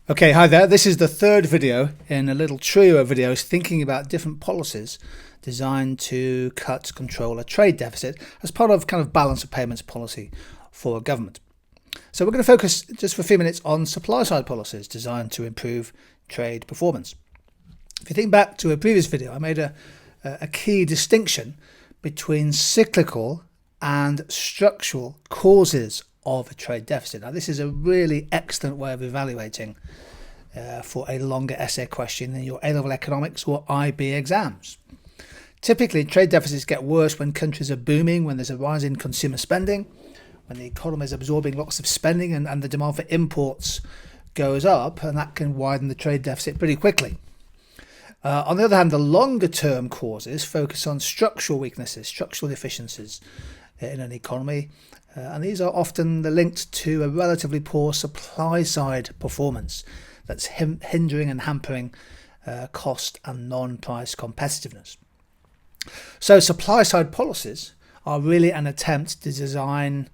Okay, hi there. This is the third video in a little trio of videos thinking about different policies designed to control a trade deficit as part of kind of balance of payments policy for a government. So we're going to focus just for a few minutes on supply side policies designed to improve trade performance. If you think back to a previous video, I made a key distinction between cyclical and structural causes of a trade deficit. Now, this is a really excellent way of evaluating for a longer essay question in your A-level economics or IB exams. Typically, trade deficits get worse when countries are booming, when there's a rise in consumer spending, when the economy is absorbing lots of spending and the demand for imports goes up, and that can widen the trade deficit pretty quickly. On the other hand, the longer term causes focus on structural weaknesses, structural deficiencies in an economy, and these are often linked to a relatively poor supply side performance that's hindering and hampering cost and non-price competitiveness. So supply side policies are really an attempt to design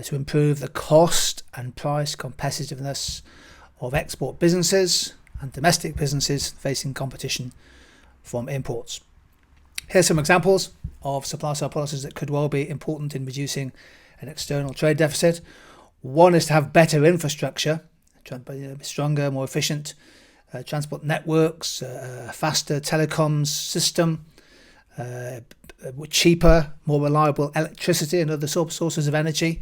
to improve the cost and price competitiveness of export businesses and domestic businesses facing competition from imports. Here's some examples of supply side policies that could well be important in reducing an external trade deficit. One is to have better infrastructure, stronger, more efficient transport networks, faster telecoms system, cheaper, more reliable electricity and other sources of energy.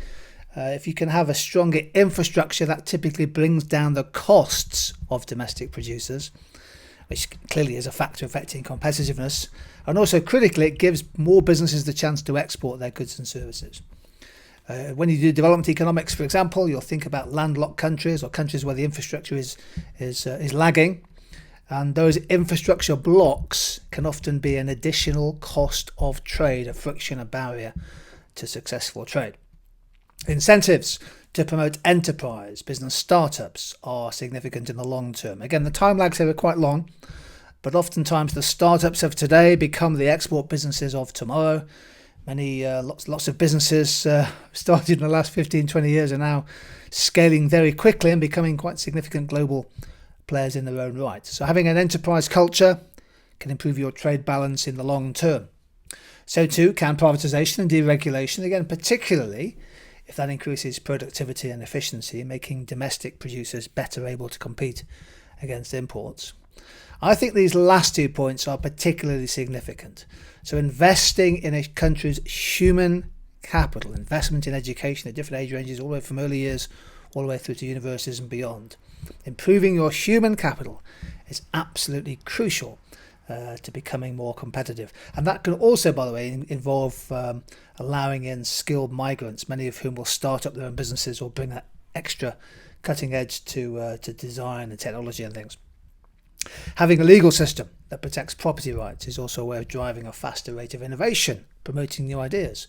If you can have a stronger infrastructure, that typically brings down the costs of domestic producers, which clearly is a factor affecting competitiveness. And also critically, it gives more businesses the chance to export their goods and services. When you do development economics, for example, you'll think about landlocked countries or countries where the infrastructure is lagging. And those infrastructure blocks can often be an additional cost of trade, a friction, a barrier to successful trade. Incentives to promote enterprise, business startups are significant in the long term. Again, the time lags here are quite long, but oftentimes the startups of today become the export businesses of tomorrow. Lots of businesses started in the last 15, 20 years are now scaling very quickly and becoming quite significant global players in their own right. So having an enterprise culture can improve your trade balance in the long term. So too can privatization and deregulation, again, particularly if that increases productivity and efficiency, making domestic producers better able to compete against imports. I think these last 2 points are particularly significant. So investing in a country's human capital, investment in education at different age ranges, all the way from early years all the way through to universities and beyond. Improving your human capital is absolutely crucial to becoming more competitive. And that can also, by the way, involve allowing in skilled migrants, many of whom will start up their own businesses or bring that extra cutting edge to design and technology and things. Having a legal system that protects property rights is also a way of driving a faster rate of innovation, promoting new ideas,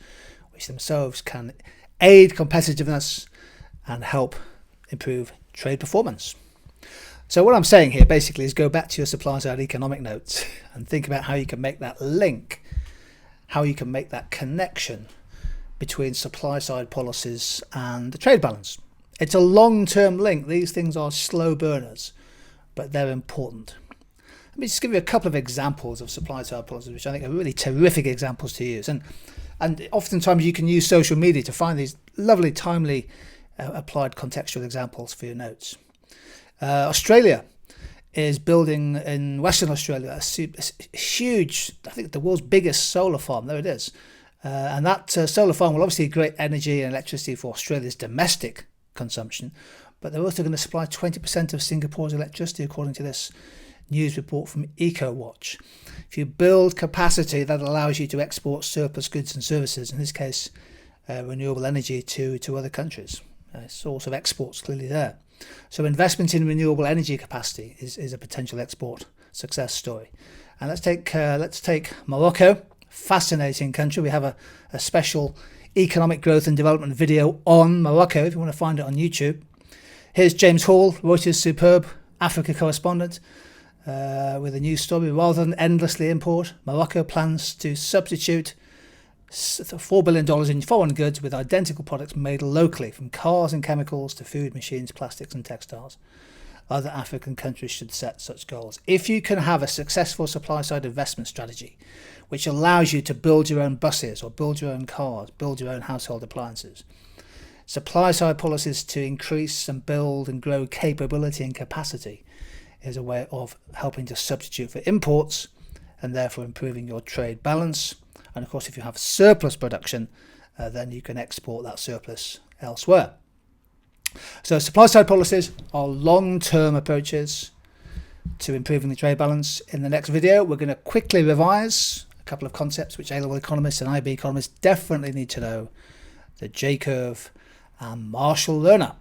which themselves can aid competitiveness and help improve trade performance. So what I'm saying here basically is go back to your supply side economic notes and think about how you can make that link, how you can make that connection between supply side policies and the trade balance. It's a long-term link. These things are slow burners, but they're important. Let me just give you a couple of examples of supply side policies, which I think are really terrific examples to use. And oftentimes you can use social media to find these lovely, timely, applied contextual examples for your notes. Australia is building in Western Australia a huge, I think the world's biggest solar farm. There it is. And that solar farm will obviously create energy and electricity for Australia's domestic consumption, but they're also going to supply 20% of Singapore's electricity, according to this news report from EcoWatch. If you build capacity, that allows you to export surplus goods and services, in this case, renewable energy to other countries. Source of exports clearly there. So investment in renewable energy capacity is a potential export success story. And let's take Morocco, fascinating country. We have a special economic growth and development video on Morocco if you want to find it on YouTube. Here's James Hall, Reuters' superb Africa correspondent, with a news story. Rather than endlessly import, Morocco plans to substitute $4 billion in foreign goods with identical products made locally, from cars and chemicals to food, machines, plastics and textiles. other African countries should set such goals. If you can have a successful supply side investment strategy, which allows you to build your own buses or build your own cars, build your own household appliances, supply side policies to increase and build and grow capability and capacity is a way of helping to substitute for imports and therefore improving your trade balance. And of course, if you have surplus production, then you can export that surplus elsewhere. So supply side policies are long-term approaches to improving the trade balance. In the next video, we're going to quickly revise a couple of concepts which A-level economists and IB economists definitely need to know: the J-curve and Marshall learner.